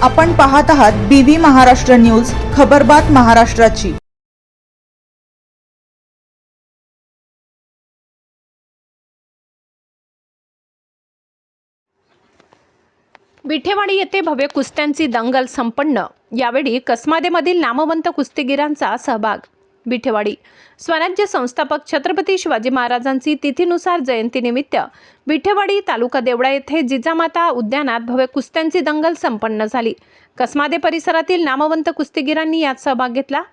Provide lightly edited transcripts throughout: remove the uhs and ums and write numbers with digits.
आपण पाहत आहात BV महाराष्ट्र न्यूज, खबरबात महाराष्ट्राची। विठेवाडी येथे भव्य कुस्त्यांची दंगल संपन्न। यावेळी कसमादेमधील नामवंत कुस्तीगीरांचा सहभाग। विठेवाडी स्वराज्य संस्थापक छत्रपती शिवाजी महाराजांची तिथीनुसार जयंतीनिमित्त विठेवाडी तालुका देवळा येथे जिजामाता उद्यानात भव्य कुस्त्यांची दंगल संपन्न झाली। कसमादे परिसरातील नामवंत कुस्तीगीरांनी यात सहभाग घेतला।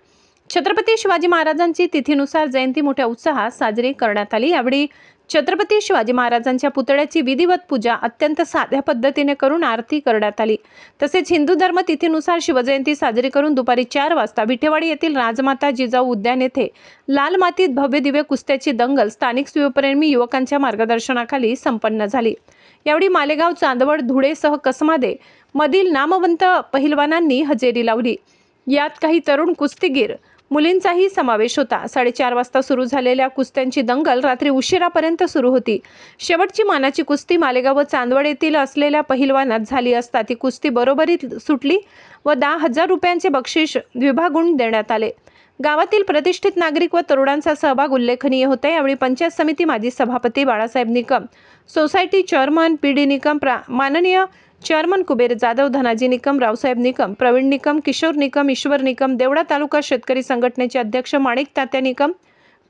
छत्रपती शिवाजी महाराजांची तिथीनुसार जयंती मोठ्या उत्साहात साजरी करण्यात आली। यावेळी छत्रपती शिवाजी महाराजांच्या पुतळ्याची विधिवत पूजा अत्यंत साध्या पद्धतीने करून आरती करण्यात आली। तसेच हिंदू धर्म तिथीनुसार शिवजयंती साजरी करून दुपारी 4 वाजता विठेवाडी येथील राजमाता जिजाऊ उद्यान येथे लाल मातीत भव्य दिव्य कुस्त्याची दंगल स्थानिक शिवप्रेमी युवकांच्या मार्गदर्शनाखाली संपन्न झाली। यावेळी मालेगाव, चांदवड, धुळेसह कसमादे मधील नामवंत पहिलवानांनी हजेरी लावली। यात काही तरुण कुस्तीगीर मुलींचाही समावेश होता। 4:30 वाजता सुरू झालेल्या कुस्त्यांची दंगल रात्री उशिरापर्यंत सुरू होती। शेवटची मानाची कुस्ती मालेगाव व चांदवड येथील असलेल्या पहिलवानात झाली असता ती कुस्ती बरोबरीत सुटली व 10,000 रुपयांचे बक्षीस विभागून देण्यात आले। गावातील प्रतिष्ठित नागरिक व तरुणांचा सहभाग उल्लेखनीय होता। यावेळी पंचायत समिती माजी सभापती Balasaheb Nikam, society chairman PD Nikam, माननीय चेअरमन कुबेर जाधव, धनाजी निकम, रावसाहेब निकम, प्रवीण निकम, किशोर निकम, ईश्वर निकम, देवळा तालुका शेतकरी संघटनेचे अध्यक्ष माणिक तात्या निकम,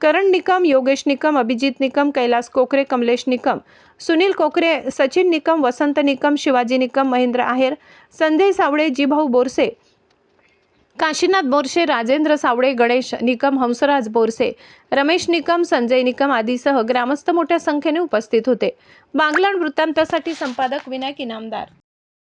करण निकम, योगेश निकम, अभिजित निकम, कैलास कोकरे, कमलेश निकम, सुनील कोकरे, सचिन निकम, वसंत निकम, शिवाजी निकम, महेंद्र आहेर, संजय सावळे, जीभाऊ बोरसे, काशीनाथ बोरसे, राजेंद्र सावळे, गणेश निकम, हंसराज बोरसे, रमेश निकम, संजय निकम आदीसह ग्रामस्थ मोठ्या संख्येने उपस्थित होते। बांगलाण वृत्तांतासाठी संपादक विनायक इनामदार।